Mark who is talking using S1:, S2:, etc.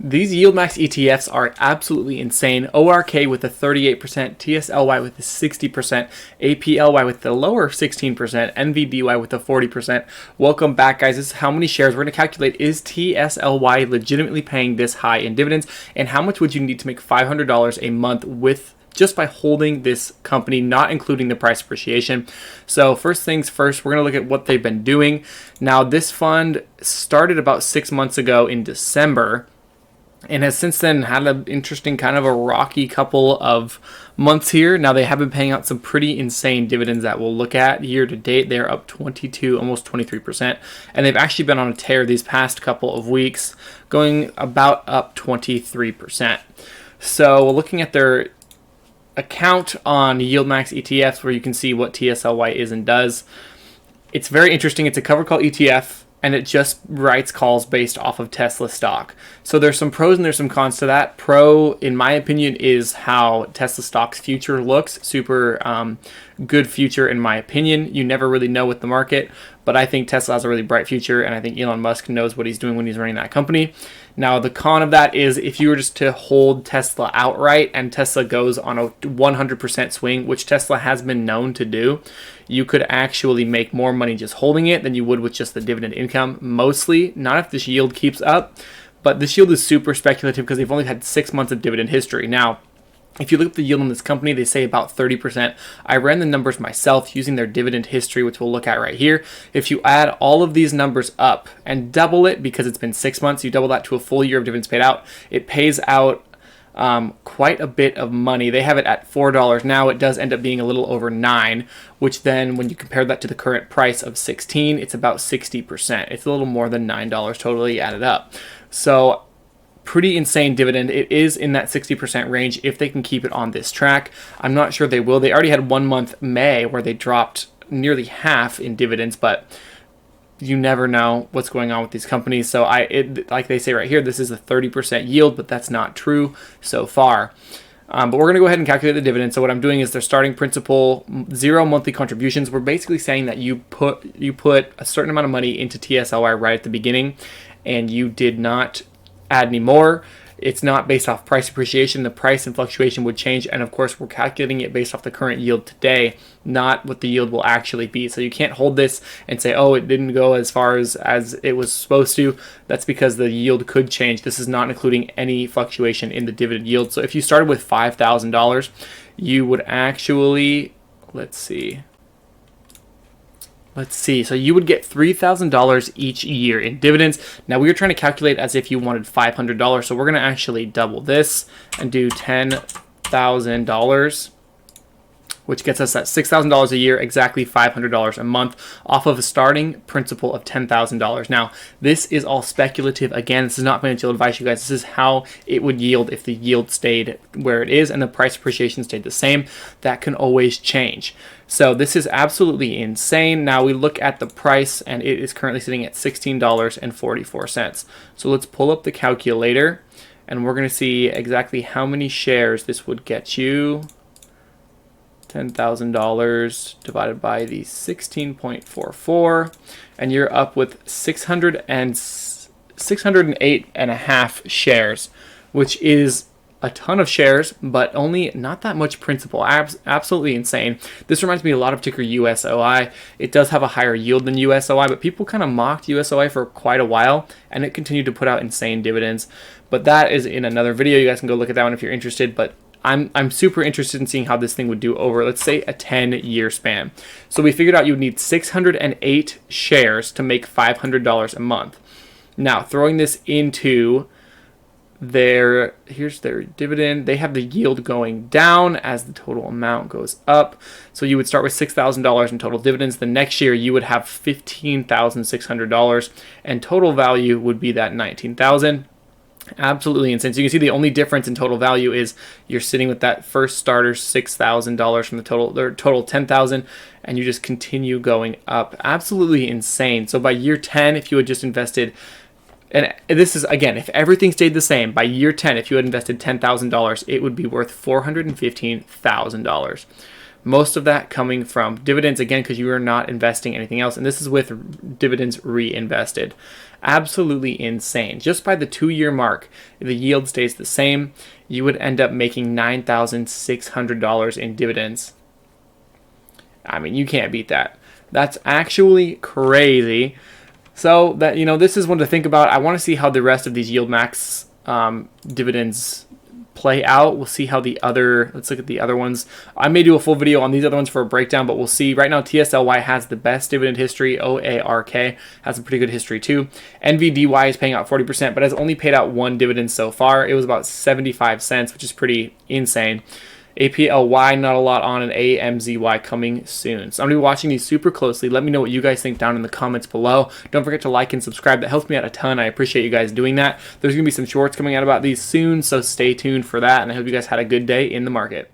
S1: These YieldMax ETFs are absolutely insane. ORK with a 38%, TSLY with a 60%, APLY with the lower 16%, NVDY with a 40%. Welcome back, guys. This is how many shares we're going to calculate. Is TSLY legitimately paying this high in dividends? And how much would you need to make $500 a month with just by holding this company, not including the price appreciation? So first things first, we're going to look at what they've been doing. Now, this fund started about 6 months ago in December, and has since then had an interesting kind of a rocky couple of months here. Now they have been paying out some pretty insane dividends that we'll look at. Year to date, they're up 22, almost 23%. And they've actually been on a tear these past couple of weeks, going about up 23%. So looking at their account on YieldMax ETFs, where you can see what TSLY is and does, it's very interesting. It's a covered call ETF, and it just writes calls based off of Tesla stock. So there's some pros and there's some cons to that. Pro, in my opinion, is how Tesla stock's future looks. Super good future, in my opinion. You never really know with the market, but I think Tesla has a really bright future, and I think Elon Musk knows what he's doing when he's running that company. Now, the con of that is if you were just to hold Tesla outright and Tesla goes on a 100% swing, which Tesla has been known to do, you could actually make more money just holding it than you would with just the dividend income. Mostly, not if this yield keeps up, but this yield is super speculative because they've only had 6 months of dividend history. Now, if you look at the yield on this company, they say about 30%. I ran the numbers myself using their dividend history, which we'll look at right here. If you add all of these numbers up and double it, because it's been 6 months, you double that to a full year of dividends paid out, it pays out quite a bit of money. They have it at $4 now. It does end up being a little over $9, which then when you compare that to the current price of $16, it's about 60%. It's a little more than $9 totally added up. So pretty insane dividend. It is in that 60% range if they can keep it on this track. I'm not sure they will. They already had 1 month, May, where they dropped nearly half in dividends, but you never know what's going on with these companies. So like they say right here, this is a 30% yield, but that's not true so far. But we're going to go ahead and calculate the dividend. So what I'm doing is their starting principal, 0 monthly contributions. We're basically saying that you put a certain amount of money into TSLY right at the beginning, and you did not add any more. It's not based off price appreciation. The price and fluctuation would change, and of course we're calculating it based off the current yield today, not what the yield will actually be. So you can't hold this and say, oh, it didn't go as far as it was supposed to. That's because the yield could change. This is not including any fluctuation in the dividend yield. So if you started with $5,000, you would actually, let's see. So you would get $3,000 each year in dividends. Now we were trying to calculate as if you wanted $500. So we're going to actually double this and do $10,000, which gets us at $6,000 a year, exactly $500 a month off of a starting principal of $10,000. Now, this is all speculative. Again, this is not financial advice, you guys. This is how it would yield if the yield stayed where it is and the price appreciation stayed the same. That can always change. So this is absolutely insane. Now we look at the price, and it is currently sitting at $16.44. So let's pull up the calculator, and we're going to see exactly how many shares this would get you. $10,000 divided by the 16.44, and you're up with 608 and a half shares, which is a ton of shares, but only not that much principal. Absolutely insane. This reminds me a lot of ticker USOI. It does have a higher yield than USOI, but people kind of mocked USOI for quite a while, and it continued to put out insane dividends. But that is in another video. You guys can go look at that one if you're interested. But I'm super interested in seeing how this thing would do over, let's say, a 10-year span. So we figured out you would need 608 shares to make $500 a month. Now, throwing this into here's their dividend. They have the yield going down as the total amount goes up. So you would start with $6,000 in total dividends. The next year you would have $15,600, and total value would be that $19,000. Absolutely insane. So you can see the only difference in total value is you're sitting with that first starter $6,000 from the total $10,000, and you just continue going up. Absolutely insane. So by year 10, if you had just invested, and this is, again, if everything stayed the same, by year 10, if you had invested $10,000, it would be worth $415,000. Most of that coming from dividends, again, because you are not investing anything else. And this is with dividends reinvested. Absolutely insane. Just by the 2-year mark, if the yield stays the same, you would end up making $9,600 in dividends. I mean, you can't beat that. That's actually crazy. So that, this is one to think about. I want to see how the rest of these yield max dividends play out. We'll see how let's look at the other ones. I may do a full video on these other ones for a breakdown, but we'll see. Right now, TSLY has the best dividend history. OARK has a pretty good history too. NVDY is paying out 40%, but has only paid out one dividend so far. It was about 75 cents, which is pretty insane. APLY, not a lot on, and AMZY coming soon. So I'm going to be watching these super closely. Let me know what you guys think down in the comments below. Don't forget to like and subscribe. That helps me out a ton. I appreciate you guys doing that. There's going to be some shorts coming out about these soon, so stay tuned for that, and I hope you guys had a good day in the market.